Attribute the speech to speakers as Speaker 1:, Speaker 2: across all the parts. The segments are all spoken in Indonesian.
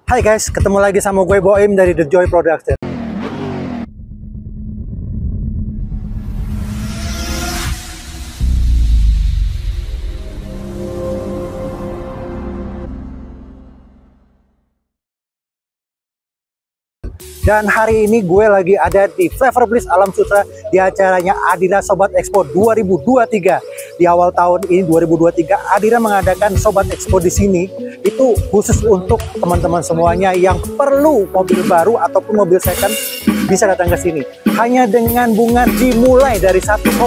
Speaker 1: Hai guys, ketemu lagi sama gue Boim dari The Joy Production. Dan hari ini gue lagi ada di Flavor Bliss Alam Sutera di acaranya Adira Sobat Expo 2023. Di awal tahun ini 2023, Adira mengadakan Sobat Expo di sini itu khusus untuk teman-teman semuanya yang perlu mobil baru ataupun mobil second bisa datang ke sini. Hanya dengan bunga dimulai dari 1,88%,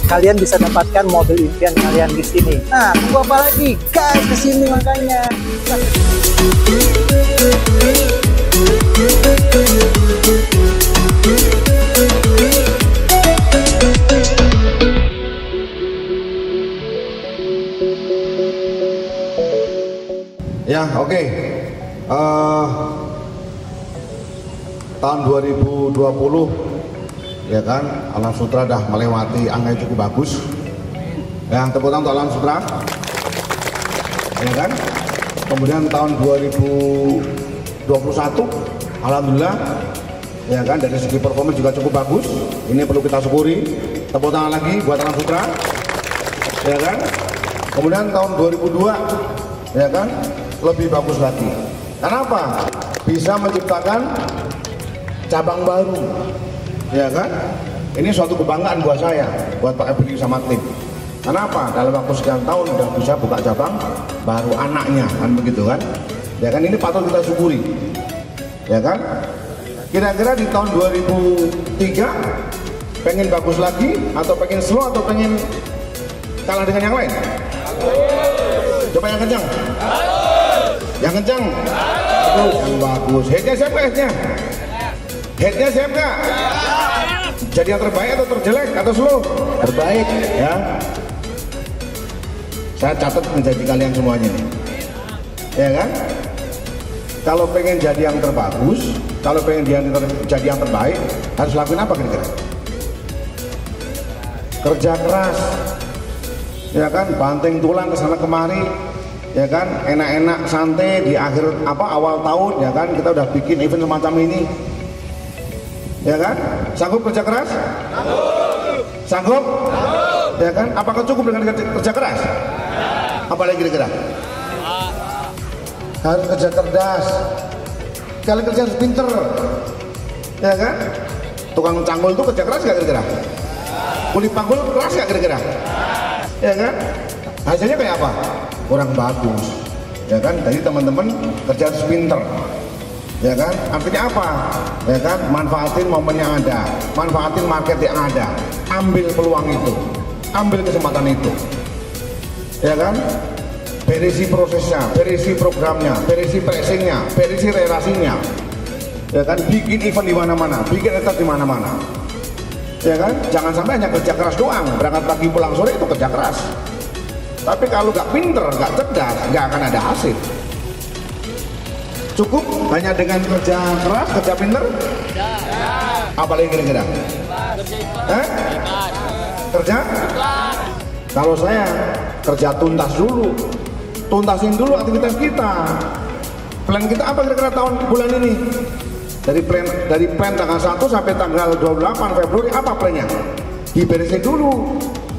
Speaker 1: kalian bisa dapatkan mobil impian kalian di sini. Nah, tunggu apa lagi? Guys, ke sini makanya.
Speaker 2: Ya, oke. Tahun 2020 ya kan, Alam Sutera dah melewati angka yang cukup bagus. Ya, tepuk tangan untuk Alam Sutera. Ya kan? Kemudian tahun 2021 alhamdulillah ya kan, dari segi performa juga cukup bagus. Ini perlu kita syukuri. Tepuk tangan lagi buat Alam Sutera. Ya kan? Kemudian tahun 2002 ya kan, lebih bagus lagi. Kenapa? Bisa menciptakan cabang baru, ya kan? Ini suatu kebanggaan buat saya, buat Pak Ebri sama tim. Kenapa? Dalam waktu sekian tahun sudah bisa buka cabang baru anaknya, kan begitu kan? Ya kan, ini patut kita syukuri, ya kan? Kira-kira di tahun 2003 pengen bagus lagi, atau pengen slow, atau pengen kalah dengan yang lain? Coba yang kencang. Yang kencang. Yang bagus. Headnya siapa headnya? Headnya siapa? Jadi yang terbaik atau terjelek atau slow? Terbaik ya. Saya catat menjadi kalian semuanya nih. Ya kan? Kalau pengen jadi yang terbagus, kalau pengen jadi yang terbaik, harus lakuin apa kira-kira? Kerja keras. Ya kan, banting tulang ke sana kemari. Ya kan, enak-enak santai di akhir awal tahun, ya kan, kita udah bikin event semacam ini. Ya kan, sanggup kerja keras? Sanggup? Ya kan, apakah cukup dengan kerja keras? Apalagi kira-kira? Harus kerja cerdas. Kalian kerja harus pinter. Ya kan, tukang canggul itu kerja keras gak kira-kira? Kulit panggul keras gak kira-kira? Ya kan, hasilnya kayak apa? Kurang bagus, ya kan? Jadi teman-teman kerja harus pinter, ya kan? Artinya apa? Ya kan? Manfaatin momen yang ada, manfaatin market yang ada, ambil peluang itu, ambil kesempatan itu, ya kan? Berisi prosesnya, berisi programnya, berisi pricingnya, berisi relasinya, ya kan? Bikin event di mana-mana, bikin acara di mana-mana, ya kan? Jangan sampai hanya kerja keras doang, berangkat pagi pulang sore itu kerja keras. Tapi kalau nggak pinter, nggak cerdas, nggak akan ada hasil. Cukup hanya dengan kerja keras, kerja pinter? Apalagi kira-kira? Kerja? Kalau saya kerja tuntas dulu, tuntasin dulu aktivitas kita. Plan kita apa kira-kira tahun bulan ini? Dari plan tanggal 1 sampai tanggal 28 Februari apa plannya? Diberesin dulu.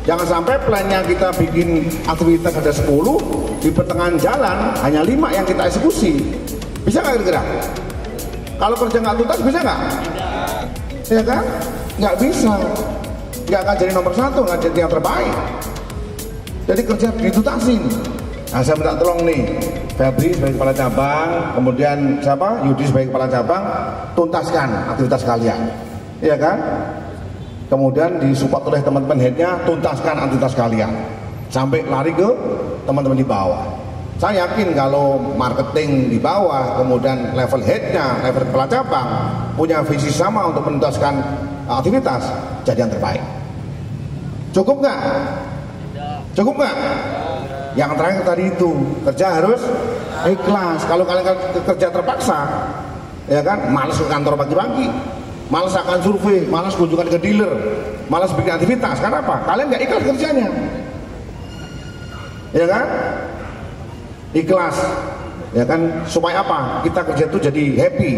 Speaker 2: Jangan sampai plannya kita bikin aktivitas ada 10, di pertengahan jalan hanya 5 yang kita eksekusi. Bisa nggak kira-kira? Kalau kerja nggak tuntas bisa nggak? Ya kan? Nggak bisa. Nggak akan jadi nomor 1, nggak jadi yang terbaik. Jadi kerja ditutasin. Nah, saya minta tolong nih, Febri sebagai kepala cabang, kemudian siapa? Yudi sebagai kepala cabang, tuntaskan aktivitas kalian. Iya kan? Kemudian disupport oleh teman-teman headnya, tuntaskan aktivitas kalian sampai lari ke teman-teman di bawah. Saya yakin kalau marketing di bawah, kemudian level headnya, level kepala cabang punya visi sama untuk menuntaskan aktivitas, jadi yang terbaik. Cukup nggak? Cukup nggak? Yang terakhir tadi itu, kerja harus ikhlas. Kalau kalian kerja terpaksa, ya kan, malas ke kantor pagi-pagi, malas akan survei, malas kunjungan ke dealer, malas bikin aktivitas. Karena apa? Kalian nggak ikhlas kerjanya, ya kan? Ikhlas, ya kan, supaya apa? Kita kerja itu jadi happy,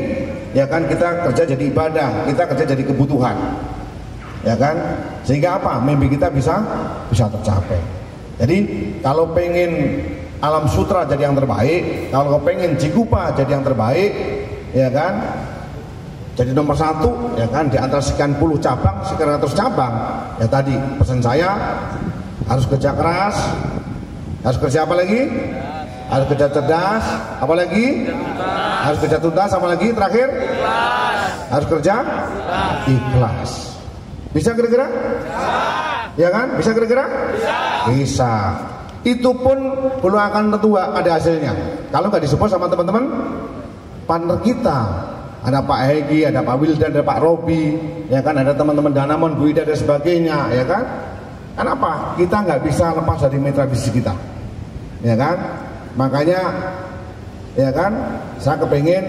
Speaker 2: ya kan, kita kerja jadi ibadah, kita kerja jadi kebutuhan, ya kan, sehingga apa? Mimpi kita bisa tercapai. Jadi kalau pengen Alam Sutra jadi yang terbaik, kalau pengen Cikupa jadi yang terbaik, ya kan, jadi nomor 1, ya kan, di antara sekian puluh cabang, sekian ratus cabang, ya tadi pesan saya harus kerja keras, harus kerja apa lagi? Harus kerja cerdas, apa lagi? Harus kerja tuntas, apa lagi? Terakhir? Harus kerja ikhlas. Bisa kira-kira? Ya kan? Bisa kira-kira? Bisa. Itu pun belum akan tentu ada hasilnya kalau nggak disupport sama teman-teman partner kita. Ada Pak Hegi, ada Pak Wildan, ada Pak Robi, ya kan, ada teman-teman Danamon, Bu Ida dan sebagainya, ya kan? Kenapa? Kita nggak bisa lepas dari mitra bisnis kita, ya kan? Makanya, ya kan, saya kepengen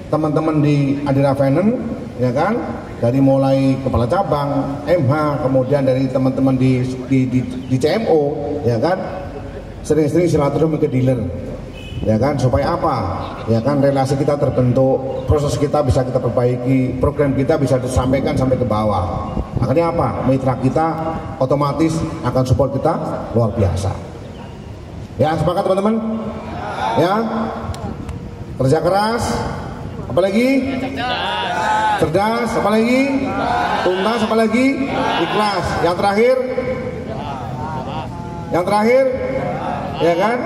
Speaker 2: teman-teman di Adira Finance, ya kan, dari mulai kepala cabang, MH, kemudian dari teman-teman di CMO, ya kan, sering-sering silaturahmi ke dealer, ya kan, supaya apa? Ya kan, relasi kita terbentuk, proses kita bisa kita perbaiki, program kita bisa disampaikan sampai ke bawah. Makanya apa? Mitra kita otomatis akan support kita luar biasa. Ya, sepakat teman-teman? Ya, kerja keras, apalagi? Cerdas, apalagi? Tuntas, apalagi? Ikhlas. Yang terakhir, ya kan?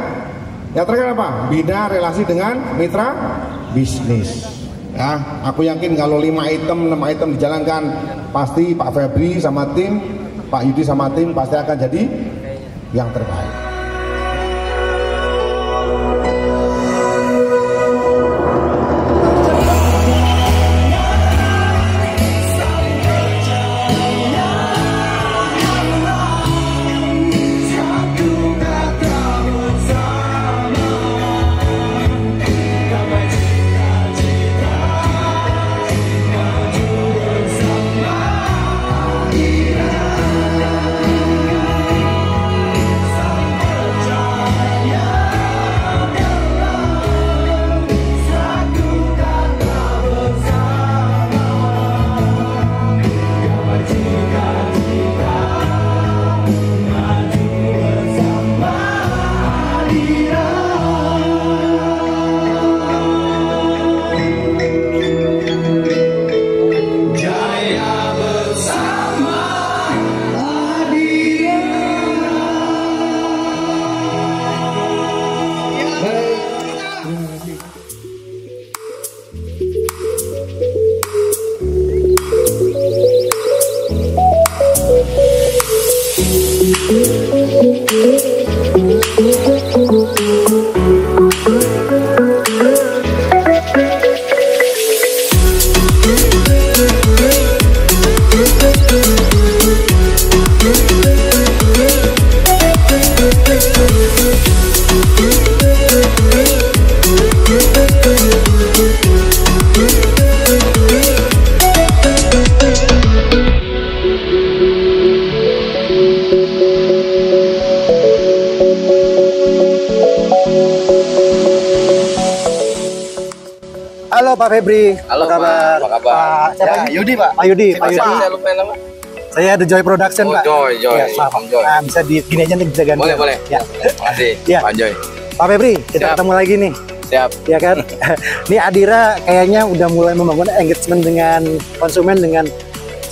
Speaker 2: Yang terakhir apa? Bina relasi dengan mitra bisnis. Ya, aku yakin kalau 5 item, 6 item dijalankan, pasti Pak Febri sama tim, Pak Yudi sama tim pasti akan jadi yang terbaik.
Speaker 1: Halo Pak Febri.
Speaker 3: Halo
Speaker 1: apa kabar?
Speaker 3: Pak, apa kabar?
Speaker 1: Pak siapa
Speaker 3: Ya,
Speaker 1: ini?
Speaker 3: Yudi Pak.
Speaker 1: Pak Yudi, Pak Yudi.
Speaker 3: Saya lupa nama.
Speaker 1: Saya The Joy Production
Speaker 3: Oh,
Speaker 1: Pak.
Speaker 3: Joy.
Speaker 1: Ya, maaf.
Speaker 3: Om Joy.
Speaker 1: Nah, bisa di gini aja nih, bisa ganti.
Speaker 3: Boleh.
Speaker 1: Ya.
Speaker 3: Terima kasih,
Speaker 1: Ya.
Speaker 3: Pak Joy.
Speaker 1: Pak Febri, kita
Speaker 3: Siap.
Speaker 1: ketemu lagi nih.
Speaker 3: Siap.
Speaker 1: Ya kan? Ini Adira kayaknya udah mulai membangun engagement dengan konsumen dengan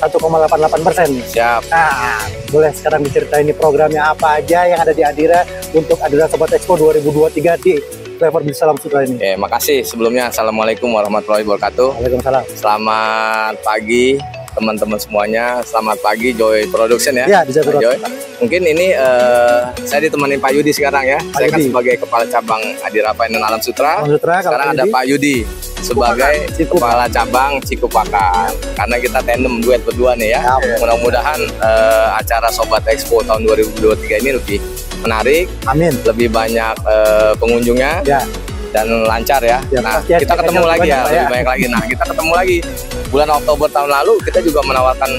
Speaker 1: 1,88%.
Speaker 3: Siap.
Speaker 1: Nah, boleh sekarang diceritain nih programnya apa aja yang ada di Adira untuk Adira Sobat Expo 2023 di Flavor Bisnis Alam Sutra ini.
Speaker 3: Oke, makasih sebelumnya. Assalamualaikum warahmatullahi wabarakatuh.
Speaker 1: Waalaikumsalam.
Speaker 3: Selamat pagi teman-teman semuanya. Selamat pagi Joy Production ya.
Speaker 1: Ya, di Joy
Speaker 3: Pak
Speaker 1: Production.
Speaker 3: Mungkin ini saya ditemani Pak Yudi sekarang ya.
Speaker 1: Pak
Speaker 3: Saya kan
Speaker 1: Yudi.
Speaker 3: sebagai kepala cabang Adira Finance Alam Sutra.
Speaker 1: Alam Sutra, kalau
Speaker 3: Sekarang
Speaker 1: Pak
Speaker 3: ada
Speaker 1: Yudi.
Speaker 3: Pak Yudi sebagai
Speaker 1: Cikupa.
Speaker 3: kepala cabang Cikupakan. Karena kita tandem duet berdua nih ya.
Speaker 1: Ya.
Speaker 3: Mudah-mudahan acara Sobat Expo tahun 2023 ini lebih menarik,
Speaker 1: Amin.
Speaker 3: lebih banyak pengunjungnya
Speaker 1: Ya.
Speaker 3: dan lancar ya.
Speaker 1: Ya,
Speaker 3: Nah,
Speaker 1: pasti ya,
Speaker 3: kita ketemu
Speaker 1: banyak,
Speaker 3: lagi ya,
Speaker 1: Pak,
Speaker 3: lebih
Speaker 1: ya.
Speaker 3: banyak lagi. Nah, kita ketemu lagi bulan Oktober tahun lalu kita juga menawarkan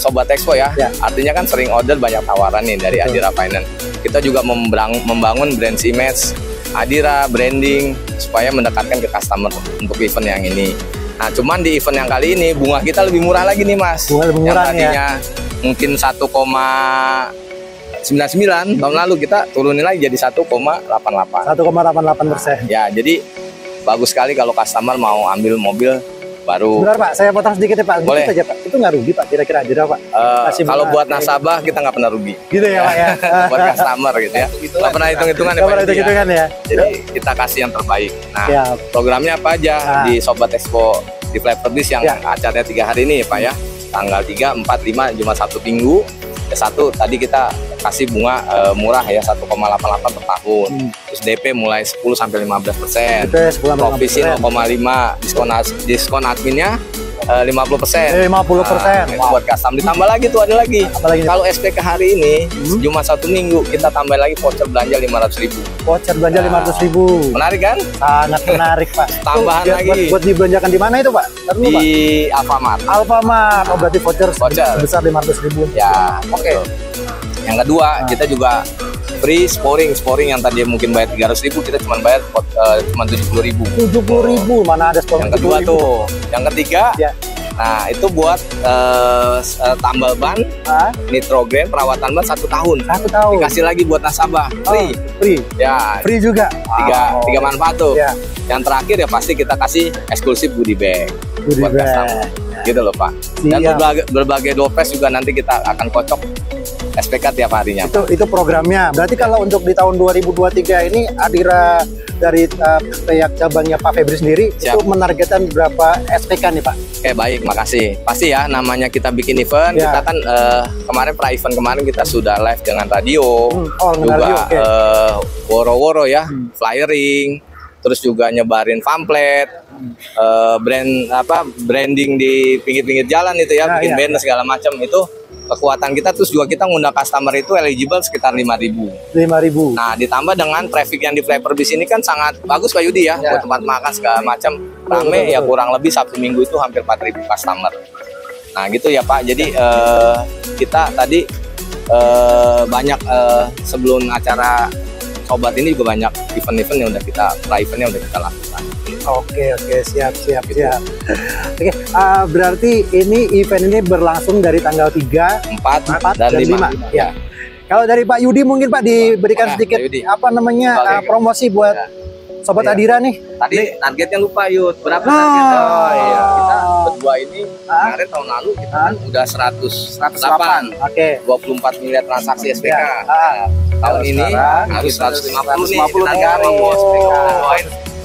Speaker 3: Sobat Expo ya.
Speaker 1: Ya.
Speaker 3: Artinya kan sering order banyak tawaran nih dari
Speaker 1: Betul.
Speaker 3: Adira Finance. Kita juga membangun brand image Adira, branding supaya mendekatkan ke customer untuk event yang ini. Nah, cuman di event yang kali ini bunga kita lebih murah lagi nih, Mas.
Speaker 1: Bunga lebih murah,
Speaker 3: yang tadinya mungkin 1,99 tahun lalu, kita turunin lagi jadi 1,88.
Speaker 1: 1,88%.
Speaker 3: Ya, jadi bagus sekali kalau customer mau ambil mobil baru.
Speaker 1: Sebentar Pak, saya potong sedikit ya Pak.
Speaker 3: Boleh.
Speaker 1: Gitu saja Pak. Itu nggak rugi Pak kira-kira Adira Pak?
Speaker 3: Kalau buat nasabah kita nggak pernah rugi.
Speaker 1: Gitu ya Pak ya.
Speaker 3: Buat customer gitu ya. Nggak pernah hitung-hitungan ya
Speaker 1: Nggak
Speaker 3: Pak.
Speaker 1: pernah hitung-hitungan ya.
Speaker 3: Jadi kita kasih yang terbaik. Nah,
Speaker 1: Siap.
Speaker 3: programnya apa aja di Sobat Expo di Flyperbis yang acaranya 3 hari ini ya Pak ya. Tanggal 3, 4, 5 cuma 1 minggu. Satu tadi kita kasih bunga murah ya 1,88 per tahun. Terus DP mulai 10 sampai 15%. Provisi 0,5, diskon adminnya 50%.
Speaker 1: 50%.
Speaker 3: Itu buat custom. Ditambah lagi tuh ada lagi. Kalau SPK hari ini cuma 1 minggu kita tambah lagi voucher belanja 500.000.
Speaker 1: Voucher belanja 500.000.
Speaker 3: Menarik kan?
Speaker 1: Sangat menarik Pak.
Speaker 3: Tambahan
Speaker 1: Tuh,
Speaker 3: lagi.
Speaker 1: Buat dibelanjakan di mana itu Pak?
Speaker 3: Di Alfamart.
Speaker 1: Alfamart. Oh berarti voucher sebesar 500.000.
Speaker 3: Ya, oke. Yang kedua kita juga free sporing yang tadi mungkin bayar 300.000 kita cuma bayar cuma 70.000.
Speaker 1: 70.000 mana ada sporing.
Speaker 3: Yang kedua tuh. Yang ketiga, nah itu buat tambal ban, nitrogen, perawatan ban 1 tahun.
Speaker 1: 1 tahun.
Speaker 3: Dikasih lagi buat nasabah, free.
Speaker 1: Free.
Speaker 3: Ya,
Speaker 1: Free juga.
Speaker 3: tiga manfaat tuh.
Speaker 1: Ya.
Speaker 3: Yang terakhir ya pasti kita kasih eksklusif goodie bag buat customer. Gitu loh Pak. Dan berbagai doorpass juga nanti kita akan kocok SPK tiap harinya.
Speaker 1: Itu programnya. Berarti kalau untuk di tahun 2023 ini Adira dari pihak cabangnya Pak Febri sendiri itu menargetkan berapa SPK nih Pak?
Speaker 3: Oke, baik, makasih. Pasti ya, namanya kita bikin event, kita kan kemarin pra-event kemarin kita sudah live dengan radio, juga woro-woro ya, flyering, terus juga nyebarin pamflet, branding di pinggir-pinggir jalan itu ya, bikin banner segala macam itu. Kekuatan kita terus juga kita ngundang customer itu eligible sekitar 5.000. Nah, ditambah dengan traffic yang di Flyperbis ini kan sangat bagus Pak Yudi ya, buat tempat makan segala macam rame ya, kurang lebih Sabtu Minggu itu hampir 4.000 customer. Nah, gitu ya Pak. Jadi kita tadi banyak sebelum acara Sobat ini juga banyak event-event yang udah kita pra-event yang udah kita lakukan.
Speaker 1: Oke, siap. Oke, berarti ini event ini berlangsung dari tanggal 3, 4 dan 5. Ya. Kalau dari Pak Yudi mungkin Pak diberikan sedikit promosi buat Sobat Adira nih.
Speaker 3: Tadi targetnya lupa Yud, berapa targetnya? Kita berdua ini kemarin tahun lalu kita kan udah 108. 24 miliar transaksi SPK. Tahun ini harus 150 nih target SPK.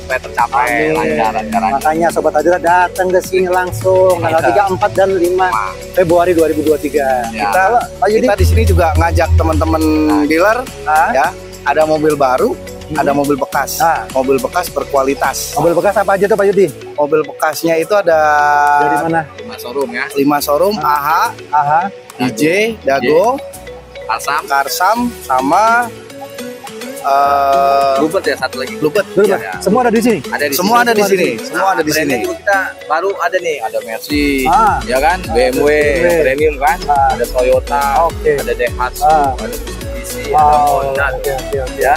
Speaker 3: Supaya tercapai lancar.
Speaker 1: Makanya Sobat Adira datang ke sini langsung tanggal 3, 4 dan 5 Februari 2023.
Speaker 4: Kita di sini juga ngajak teman-teman dealer ya, ada mobil baru, ada mobil bekas. Mobil bekas berkualitas.
Speaker 1: Mobil bekas apa aja tuh Pak Yudi?
Speaker 4: Mobil bekasnya itu ada
Speaker 1: dari mana?
Speaker 3: 5 showroom ya.
Speaker 4: 5 showroom, AHA, DJ, Dago, Karsam sama
Speaker 3: Bluebird ya, satu lagi.
Speaker 4: Bluebird.
Speaker 1: Semua ada di sini.
Speaker 4: Semua ada di sini. Semua ada di sini.
Speaker 3: Kita baru ada nih, ada Mercy, ya kan, BMW, premium kan, ada Toyota, ada Daihatsu, ada Mitsubishi, ada Honda, ya,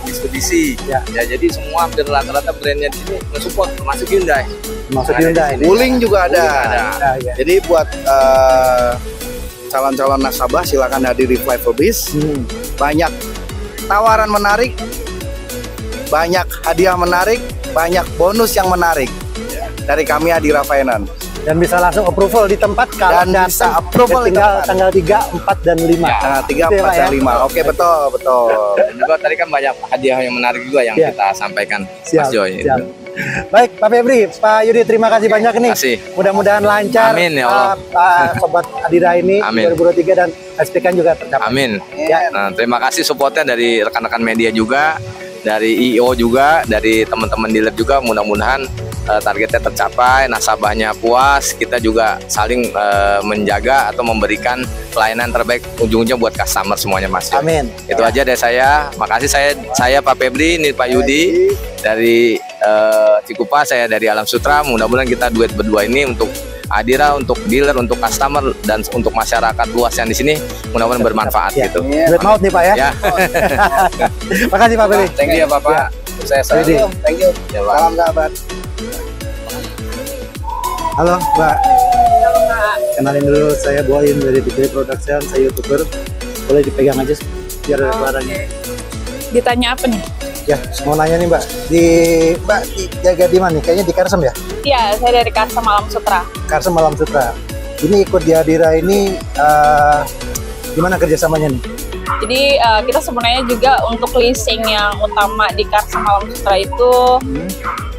Speaker 3: Mitsubishi. Ya, jadi semua hampir rata-rata brandnya di sini mensupport, termasuk Hyundai.
Speaker 4: Wuling juga ada. Jadi buat calon-calon nasabah silakan hadir di Flyperbis. Banyak tawaran menarik, banyak hadiah menarik, banyak bonus yang menarik dari kami Adira Finance.
Speaker 1: Dan bisa langsung approval di tempat kalau
Speaker 4: dan bisa approval
Speaker 1: tinggal tanggal 3, 4 dan 5.
Speaker 4: Tanggal 3, 4 dan 5. Oke, betul.
Speaker 3: Dan juga tadi kan banyak hadiah yang menarik juga yang kita sampaikan, Mas Joy.
Speaker 1: Baik, Pak Febri, Pak Yudi, terima kasih banyak nih. Mudah-mudahan lancar.
Speaker 3: Amin ya Allah.
Speaker 1: Sobat Adira ini 2023 dan SPK juga tercapai.
Speaker 3: Amin. Nah, terima kasih supportnya dari rekan-rekan media juga, dari IO juga, dari teman-teman dealer juga. Mudah-mudahan targetnya tercapai, nasabahnya puas, kita juga saling menjaga atau memberikan pelayanan terbaik ujung-ujungnya buat customer semuanya Mas.
Speaker 1: Amin.
Speaker 3: Itu aja dari saya. Makasih saya Pak Febri, ini Pak Yudi dari Cikupa, saya dari Alam Sutra. Mudah-mudahan kita duet berdua ini untuk Adira, untuk dealer, untuk customer, dan untuk masyarakat luas yang di sini mudah-mudahan bermanfaat gitu.
Speaker 1: Duet maut nih Pak ya.
Speaker 3: Ya.
Speaker 1: Makasih Pak Febri.
Speaker 3: Thank you ya Bapak. Sukses. Thank you.
Speaker 4: Salam sahabat.
Speaker 1: Halo Mbak.
Speaker 5: Halo Kak.
Speaker 1: Kenalin dulu, saya Boyin dari BJ Production, saya YouTuber. Boleh dipegang aja biar suaranya.
Speaker 5: Ditanya apa nih?
Speaker 1: Ya, mau nanya nih Mbak. Mbak jaga di mana nih? Kayaknya di Karsem ya?
Speaker 5: Iya, saya dari Karsem Alam Sutra.
Speaker 1: Karsem Alam Sutra. Ini ikut di Adira ini gimana kerjasamanya nih?
Speaker 5: Jadi kita sebenarnya juga untuk leasing yang utama di Karsem Alam Sutra itu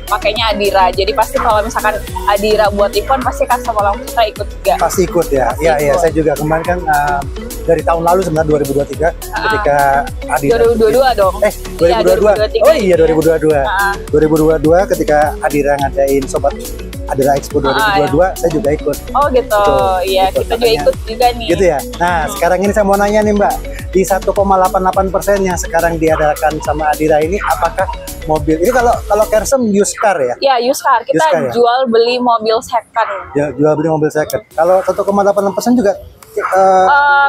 Speaker 5: pakainya Adira. Jadi pasti kalau misalkan Adira buat event pasti Karsem Alam Sutra ikut juga.
Speaker 1: Pasti ikut ya. Iya, saya juga kemarin kan dari tahun lalu sebenarnya 2023 ketika Adira
Speaker 5: 2022 dong.
Speaker 1: 2022. Oh iya 2022. 2022 ketika Adira ngadain Sobat Adira Expo 2022, saya juga ikut.
Speaker 5: Oh gitu. Iya, kita juga ikut juga nih.
Speaker 1: Gitu ya. Nah, sekarang ini saya mau nanya nih Mbak, di 1,88% yang sekarang diadakan sama Adira ini, apakah mobil ini kalau Karsem used car ya?
Speaker 5: Ya, used car. Kita
Speaker 1: used car, ya?
Speaker 5: jual beli mobil second.
Speaker 1: Ya, jual beli mobil second. Kalau 1,86% juga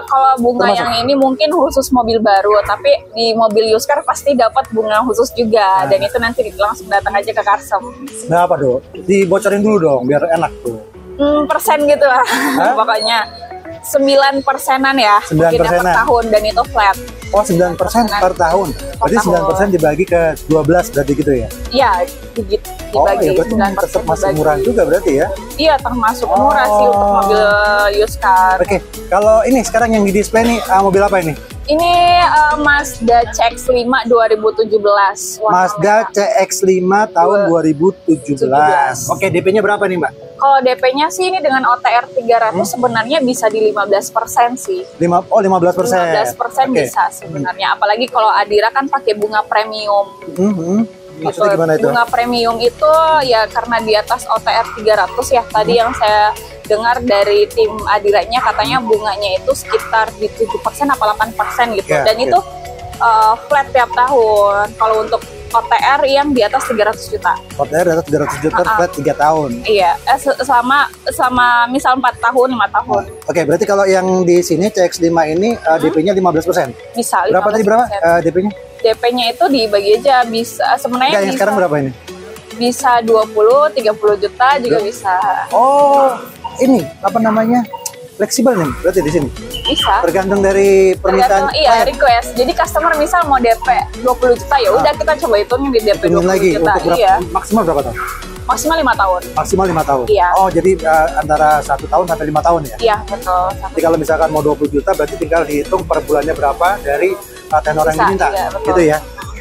Speaker 5: kalau bunga
Speaker 1: termasuk?
Speaker 5: yang ini mungkin khusus mobil baru, tapi di mobil used car pasti dapat bunga khusus juga, dan itu nanti langsung datang aja ke Karsem.
Speaker 1: Nah apa dong? Dibocorin dulu dong biar enak tuh.
Speaker 5: Persen gitu lah, pokoknya 9%-an ya,
Speaker 1: 9%-an.
Speaker 5: mungkin per tahun, dan itu flat.
Speaker 1: Oh 9% per tahun. Berarti 9% dibagi ke 12 berarti gitu ya?
Speaker 5: Iya, dibagi
Speaker 1: ya berarti tetap masih murah juga berarti ya?
Speaker 5: Iya, termasuk murah sih untuk mobil used car.
Speaker 1: Oke, kalau ini sekarang yang di display nih mobil apa ini?
Speaker 5: Ini Mazda CX-5 2017.
Speaker 1: Mazda CX-5 tahun 2017. Oke, DP-nya berapa nih Mbak?
Speaker 5: Kalau DP-nya sih ini dengan OTR 300 sebenarnya bisa di 15% sih.
Speaker 1: 15%?
Speaker 5: 15% bisa sebenarnya. Apalagi kalau Adira kan pakai bunga premium.
Speaker 1: Maksudnya gimana itu?
Speaker 5: Bunga premium itu ya karena di atas OTR 300 ya. Tadi yang saya dengar dari tim Adiranya katanya bunganya itu sekitar di 7% apa 8% gitu. Dan itu flat tiap tahun. Kalau untuk OTR yang di atas 300 juta.
Speaker 1: OTR di atas 300 juta flat 3 tahun.
Speaker 5: Iya, selama misal 4 tahun, 5 tahun.
Speaker 1: Oke, berarti kalau yang di sini CX-5 ini DP-nya 15%.
Speaker 5: Bisa 15%.
Speaker 1: Berapa tadi DP-nya?
Speaker 5: DP-nya itu dibagi aja bisa sebenarnya.
Speaker 1: Yang sekarang berapa ini?
Speaker 5: Bisa 20, 30 juta juga bisa.
Speaker 1: Oh, ini apa namanya? Fleksibel nih berarti di sini.
Speaker 5: Bisa.
Speaker 1: Tergantung dari permintaan.
Speaker 5: Iya, request. Jadi customer misal mau DP 20 juta ya udah kita coba hitungin di DP 20
Speaker 1: lagi
Speaker 5: juta.
Speaker 1: Untuk berapa, maksimal berapa tahun?
Speaker 5: Maksimal 5 tahun.
Speaker 1: Maksimal 5 tahun.
Speaker 5: Iya.
Speaker 1: Oh, jadi antara 1 tahun sampai 5 tahun ya?
Speaker 5: Iya, betul.
Speaker 1: Jadi kalau misalkan mau 20 juta berarti tinggal dihitung per bulannya berapa dari tenor yang diminta.
Speaker 5: Iya,
Speaker 1: gitu ya.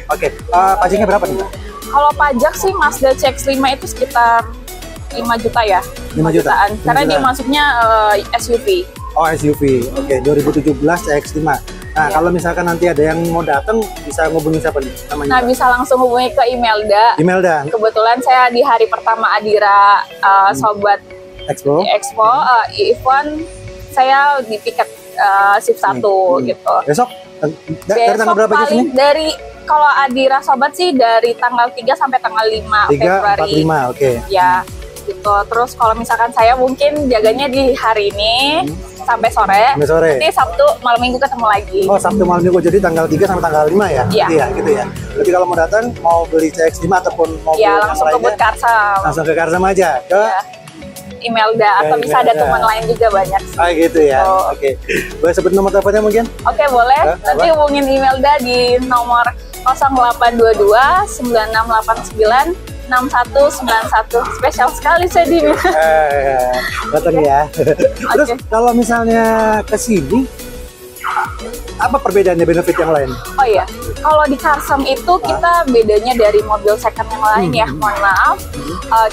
Speaker 1: Oke, pajaknya berapa nih?
Speaker 5: Kalau pajak sih Mazda CX-5 itu sekitar 5 juta ya.
Speaker 1: 5 jutaan.
Speaker 5: Karena dia masuknya SUV.
Speaker 1: Oh, SUV. Oke, 2017 CX-5. Nah, kalau misalkan nanti ada yang mau datang, bisa ngubungin siapa nih namanya?
Speaker 5: Nah, bisa langsung hubungi ke Imelda.
Speaker 1: Imelda.
Speaker 5: Kebetulan saya di hari pertama Adira Sobat
Speaker 1: Expo
Speaker 5: event, saya di piket shift 1 gitu.
Speaker 1: Besok dari tanggal berapa aja sini?
Speaker 5: Dari kalau Adira Sobat sih dari tanggal 3 sampai tanggal 5 Februari.
Speaker 1: 3, 4, 5, oke.
Speaker 5: Ya, gitu. Terus kalau misalkan saya mungkin jaganya di hari ini sampai sore. Nanti Sabtu malam Minggu ketemu lagi.
Speaker 1: Oh, Sabtu malam Minggu, jadi tanggal 3 sampai tanggal 5 ya? Iya, gitu ya. Jadi kalau mau datang, mau beli CX-5 ataupun mau
Speaker 5: beli langsung ke Karsem.
Speaker 1: Langsung ke Karsem aja. Ke
Speaker 5: Imelda atau bisa ada teman lain juga banyak sih.
Speaker 1: Oh gitu ya. Oke. Boleh sebut nomor teleponnya mungkin?
Speaker 5: Oke, boleh. Nanti hubungin Imelda di nomor 0822 9689 6191. Spesial sekali saya di
Speaker 1: datang ya. Terus kalau misalnya ke sini apa perbedaannya benefit yang lain?
Speaker 5: Oh iya, kalau di Karsem itu kita bedanya dari mobil second yang lain ya, mohon maaf.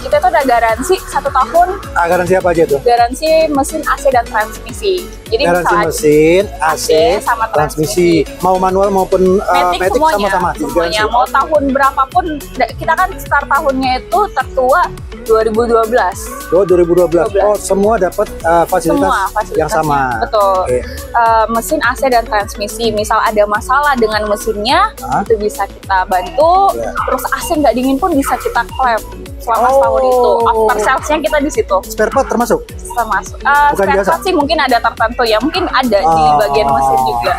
Speaker 5: Kita itu ada garansi 1 tahun.
Speaker 1: Garansi apa aja tuh?
Speaker 5: Garansi mesin AC dan transmisi. Jadi
Speaker 1: garansi mesin, AC,
Speaker 5: sama
Speaker 1: transmisi. Mau manual maupun matic sama-sama.
Speaker 5: Semuanya. Mau tahun berapapun, kita kan start tahunnya itu tertua 2012.
Speaker 1: Oh, 2012. Oh, semua dapat fasilitas yang sama.
Speaker 5: Betul. Okay. Mesin AC dan transmisi. Misal ada masalah dengan mesinnya, itu bisa kita bantu. Terus AC nggak dingin pun bisa kita klaim selama setahun itu. After sales-nya kita di situ.
Speaker 1: Spare part termasuk?
Speaker 5: Termasuk. Spare part sih mungkin ada tertentu ya. Mungkin ada di bagian mesin juga.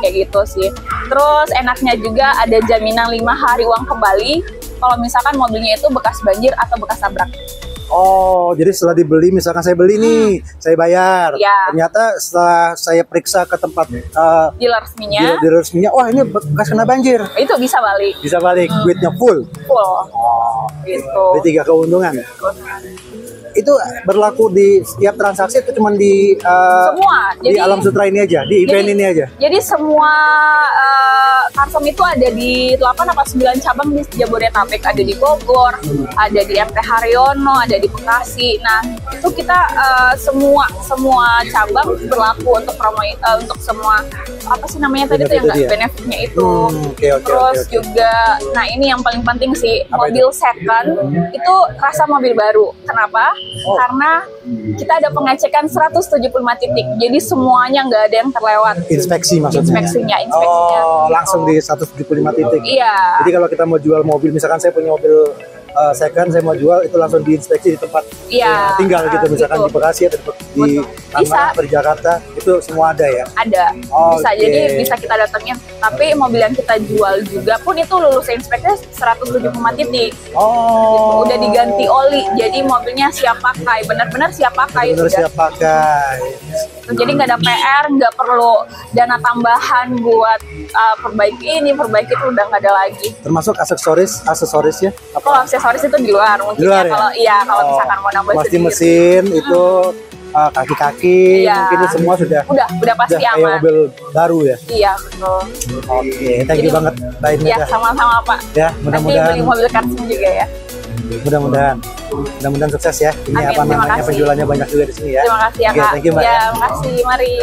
Speaker 5: kayak gitu sih. Terus enaknya juga ada jaminan 5 hari uang kembali kalau misalkan mobilnya itu bekas banjir atau bekas tabrak.
Speaker 1: Oh, jadi setelah dibeli, misalkan saya beli nih, saya bayar.
Speaker 5: Ya.
Speaker 1: Ternyata setelah saya periksa ke tempat
Speaker 5: dealer resminya,
Speaker 1: dealer resminya, wah ini bekas kena banjir.
Speaker 5: Itu bisa balik.
Speaker 1: Bisa balik, duitnya full.
Speaker 5: Full. Gitu.
Speaker 1: Jadi 3 keuntungan. Itu berlaku di setiap transaksi itu cuma di
Speaker 5: semua.
Speaker 1: Di Alam Sutra ini aja, di event ini aja.
Speaker 5: Jadi semua Karsom itu ada di 8 atau 9 cabang di Jabodetabek, ada di Bogor, ada di MT Haryono, ada di Bekasi. Nah, itu kita semua cabang berlaku untuk promo untuk semua apa sih namanya tadi tuh yang nggak benefitnya itu. Terus juga, nah ini yang paling penting sih, mobil second itu rasa mobil baru. Kenapa? Karena kita ada pengecekan 175 titik, jadi semuanya nggak ada yang terlewat.
Speaker 1: Inspeksi maksudnya?
Speaker 5: Inspeksinya
Speaker 1: Oh,
Speaker 5: gitu.
Speaker 1: langsung di 175 titik.
Speaker 5: Iya.
Speaker 1: Jadi kalau kita mau jual mobil, misalkan saya punya mobil second, saya mau jual, itu langsung diinspeksi di tempat tinggal gitu, misalkan di Bekasi atau di Tangerang atau di Jakarta, itu semua ada ya?
Speaker 5: Ada, bisa. Jadi bisa kita datengin. Tapi mobil yang kita jual juga pun itu lulus inspeksi 175 titik.
Speaker 1: Oh.
Speaker 5: Gitu. Udah diganti oli, jadi mobilnya siap pakai, benar-benar siap pakai.
Speaker 1: Benar siap pakai.
Speaker 5: Jadi nggak ada PR, nggak perlu dana tambahan buat perbaiki ini, perbaiki itu, udah nggak ada lagi.
Speaker 1: Termasuk aksesorisnya?
Speaker 5: Kalau aksesoris itu di luar mungkin. Di luar, ya? Kalau misalkan mau nambah
Speaker 1: pasti
Speaker 5: sedikit.
Speaker 1: Mesin itu kaki-kaki mungkin itu semua
Speaker 5: udah pasti aman.
Speaker 1: Kayak mobil baru ya.
Speaker 5: Iya, betul.
Speaker 1: Oke, thank you banget Mbak Indah.
Speaker 5: Ya, sama-sama Pak.
Speaker 1: Ya, mudah-mudahan
Speaker 5: beli mobil Karsom juga ya.
Speaker 1: Mudah-mudahan sukses ya. Ini
Speaker 5: Amin,
Speaker 1: apa namanya, penjualannya banyak juga di sini ya.
Speaker 5: Terima kasih ya, Kak.
Speaker 1: Thank you, Mbak.
Speaker 5: Ya, makasih. Mari.